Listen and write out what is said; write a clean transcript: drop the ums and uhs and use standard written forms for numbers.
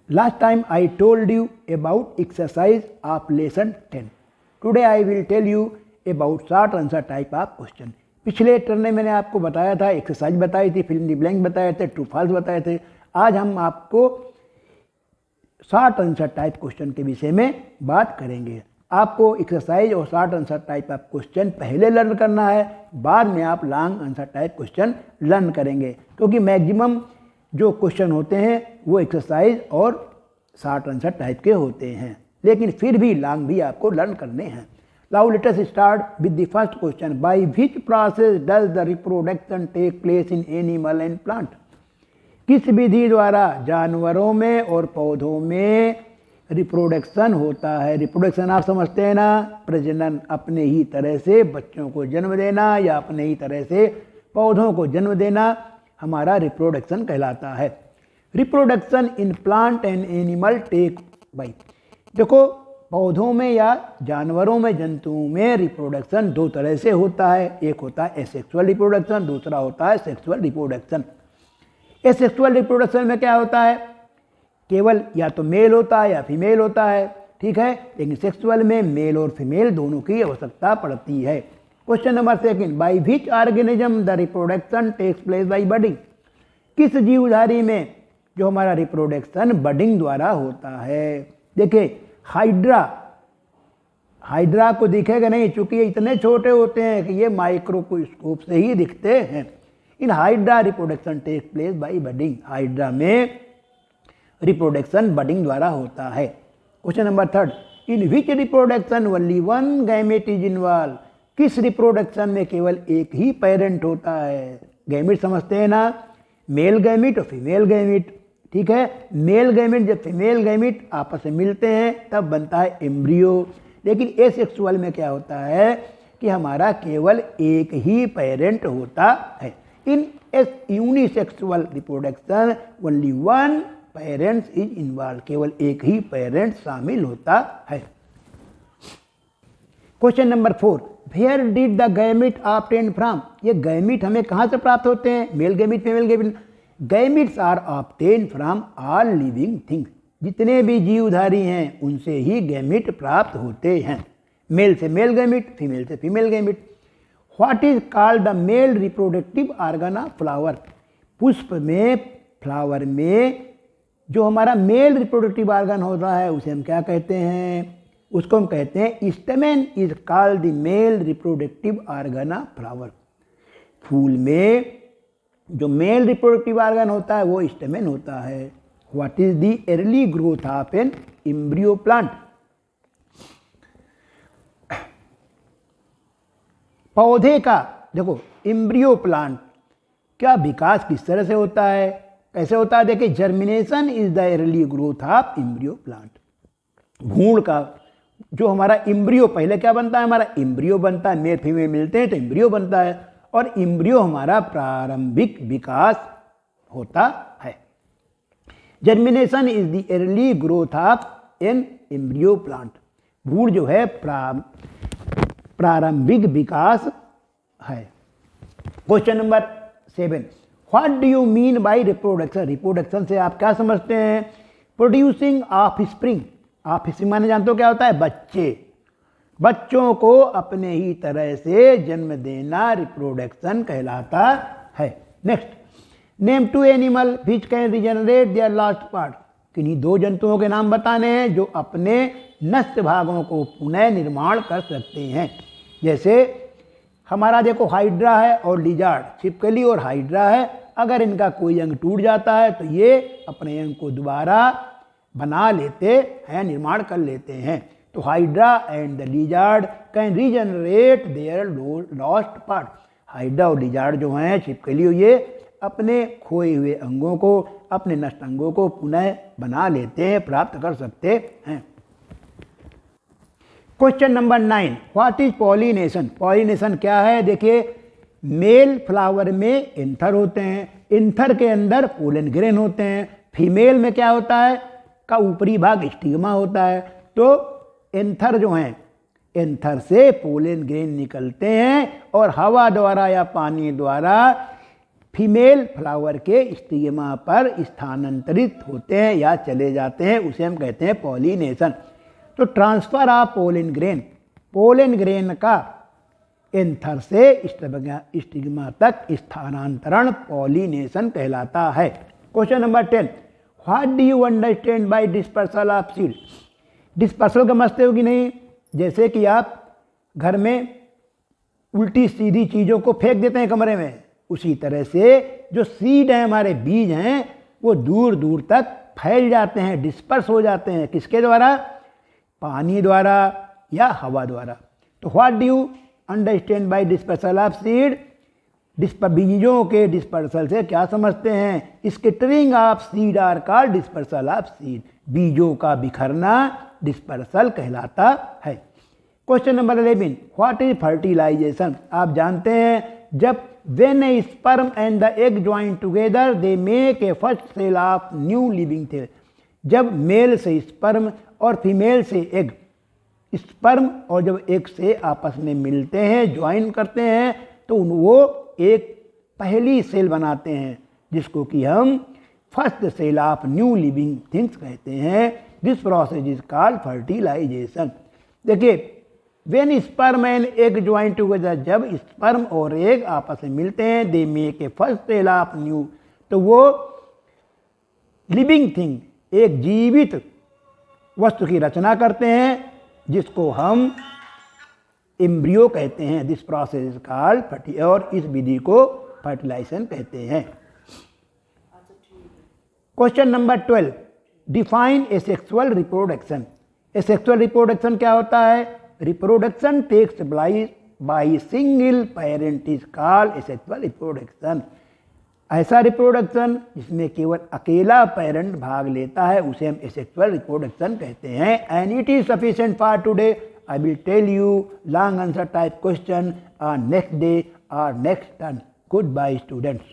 Last time I told you about exercise of lesson 10. Today I will tell you about short answer type of question. पिछले turn में मैंने आपको बताया था, exercise बताई थी, फिल इन द ब्लैंक बताए थे, ट्रू फॉल्स बताए थे। आज हम आपको शॉर्ट आंसर टाइप क्वेश्चन के विषय में बात करेंगे। आपको एक्सरसाइज और short answer type of question पहले लर्न करना है, बाद में आप long answer type question learn करेंगे, क्योंकि मैक्सिमम जो क्वेश्चन होते हैं वो एक्सरसाइज और शॉर्ट आंसर टाइप के होते हैं, लेकिन फिर भी लॉन्ग भी आपको लर्न करने हैं। Now let us start with the first question. By which process does the reproduction take place in animal and plant? किस विधि द्वारा जानवरों में और पौधों में रिप्रोडक्शन होता है? रिप्रोडक्शन आप समझते हैं ना, प्रजनन, अपने ही तरह से बच्चों को जन्म देना या अपने ही तरह से पौधों को जन्म देना हमारा रिप्रोडक्शन कहलाता है। Reproduction in plant and animal take by, देखो पौधों में या जानवरों में, जंतुओं में रिप्रोडक्शन दो तरह से होता है। एक होता है एसेक्सुअल रिप्रोडक्शन, दूसरा होता है सेक्सुअल रिप्रोडक्शन। एसेक्सुअल रिप्रोडक्शन में क्या होता है, केवल या तो मेल होता है या फीमेल होता है, ठीक है, लेकिन सेक्सुअल में मेल और फीमेल दोनों की आवश्यकता पड़ती है। Question number second, by which organism the reproduction takes place by budding? किस जीवधारी में जो हमारा रिप्रोडक्शन बडिंग द्वारा होता है? देखिए हाइड्रा को दिखेगा नहीं, चूंकि ये इतने छोटे होते हैं कि ये माइक्रोस्कोप से ही दिखते हैं। In hydra reproduction takes place by budding, hydra में रिप्रोडक्शन बडिंग द्वारा होता है। Question number third, in which reproduction only one gamete is involve? किस रिप्रोडक्शन में केवल एक ही पेरेंट होता है? गैमेट समझते हैं ना, मेल गैमेट और फीमेल गैमेट, ठीक है। मेल गैमेट जब फीमेल गैमेट आपस में मिलते हैं तब बनता है एम्ब्रियो, लेकिन एसेक्सुअल में क्या होता है कि हमारा केवल एक ही पेरेंट होता है। In unisexual reproduction only one parents is involve, केवल एक ही पेरेंट शामिल होता है। Question number 4, where did the gamete obtain from? ये गैमेट हमें कहाँ से प्राप्त होते हैं? Male gamete, female gamete. Gametes are obtain from all living things, जितने भी जीवधारी हैं उनसे ही गैमेट प्राप्त होते हैं। मेल से मेल गैमेट, फीमेल से female gamete. What is called the male reproductive organ of flower? पुष्प में, फ्लावर में जो हमारा मेल रिप्रोडक्टिव ऑर्गन होता है उसे हम क्या कहते हैं? उसको हम कहते हैं stamen is called the male reproductive organ of flower. फूल में जो मेल रिप्रोडक्टिव ऑर्गन होता है वो स्टेमेन होता है। What is the early growth of an embryo plant? पौधे का, देखो एम्ब्रियो प्लांट का विकास किस तरह से होता है, कैसे होता है? देखिए, germination is the early growth of embryo plant. भ्रूण का जो हमारा एम्ब्रियो, पहले क्या बनता है? हमारा एम्ब्रियो बनता है, मेल फीमेल मिलते हैं तो एम्ब्रियो बनता है, और एम्ब्रियो हमारा प्रारंभिक विकास होता है। Germination is the early growth of an embryo plant. भ्रूण जो है प्रारंभिक विकास है। Question number 7, what do you mean by reproduction? Reproduction से आप क्या समझते हैं? Producing offspring. ऑफस्प्रिंग माने जानते हो क्या होता है? बच्चे। बच्चों को अपने ही तरह से जन्म देना रिप्रोडक्शन कहलाता है। Next, name two animal which can regenerate their lost part. किन्हीं दो जंतुओं के नाम बताने हैं जो अपने नष्ट भागों को पुनः निर्माण कर सकते हैं। जैसे हमारा देखो हाइड्रा है और लिजार्ड, छिपकली और हाइड्रा है। अगर इनका कोई अंग टूट जाता है तो ये अपने अंग को दोबारा बना लेते हैं, निर्माण कर लेते हैं। तो hydra and the lizard can regenerate their lost part. Hydra और लिजार्ड जो हैं, छिपकली, ये अपने खोए हुए अंगों को, अपने नष्ट अंगों को पुनः बना लेते हैं, प्राप्त कर सकते हैं। Question number 9, what is pollination? Pollination क्या है? देखिए, मेल फ्लावर में एंथर होते हैं, एंथर के अंदर पोलन ग्रेन होते हैं। फीमेल में क्या होता है? का ऊपरी भाग स्टिग्मा होता है। तो एंथर जो हैं, एंथर से पोलन ग्रेन निकलते हैं और हवा द्वारा या पानी द्वारा फीमेल फ्लावर के स्टिग्मा पर स्थानांतरित होते हैं या चले जाते हैं, उसे हम कहते हैं पॉलिनेशन। तो ट्रांसफर ऑफ पोलन ग्रेन का एंथर से स्टिग्मा तक स्थानांतरण पॉलिनेशन कहलाता है। Question number 10, what do you understand by dispersal of seed? Dispersal समझते हो कि नहीं? जैसे कि आप घर में उल्टी सीधी चीज़ों को फेंक देते हैं कमरे में, उसी तरह से जो सीड हैं, हमारे बीज हैं, वो दूर दूर तक फैल जाते हैं, डिस्पर्स हो जाते हैं। किसके द्वारा? पानी द्वारा या हवा द्वारा। तो what do you understand by dispersal of seed? बीजों के डिस्पर्सल से क्या समझते हैं? Scattering of seed are called dispersal of seed. बीजों का बिखरना डिस्पर्सल कहलाता है। Question number 11, what is fertilisation? आप जानते हैं जब when a sperm and the egg join together they make a first cell of new living cell. जब मेल से स्पर्म और फीमेल से एग, स्पर्म और जब एग से आपस में मिलते हैं, ज्वाइन करते हैं, तो वो एक पहली सेल बनाते हैं जिसको कि हम first cell of new living things कहते हैं। This process is called fertilisation. देखिए, when sperm and egg join together, जब स्पर्म और एग आपस में मिलते हैं, they make a first cell of new, तो वो लिविंग थिंग, एक जीवित वस्तु की रचना करते हैं जिसको हम एम्ब्रियो कहते हैं। This process is called ferti, और इस विधि को फर्टिलाइजेशन कहते हैं। Question number 12, define asexual reproduction. Asexual reproduction क्या होता है? Reproduction takes by single parent is called asexual reproduction. ऐसा रिप्रोडक्शन जिसमें केवल अकेला पेरेंट भाग लेता है उसे हम एसेक्सुअल रिप्रोडक्शन कहते हैं। And it is sufficient for today. I will tell you long answer type question on next day or next turn. Goodbye students.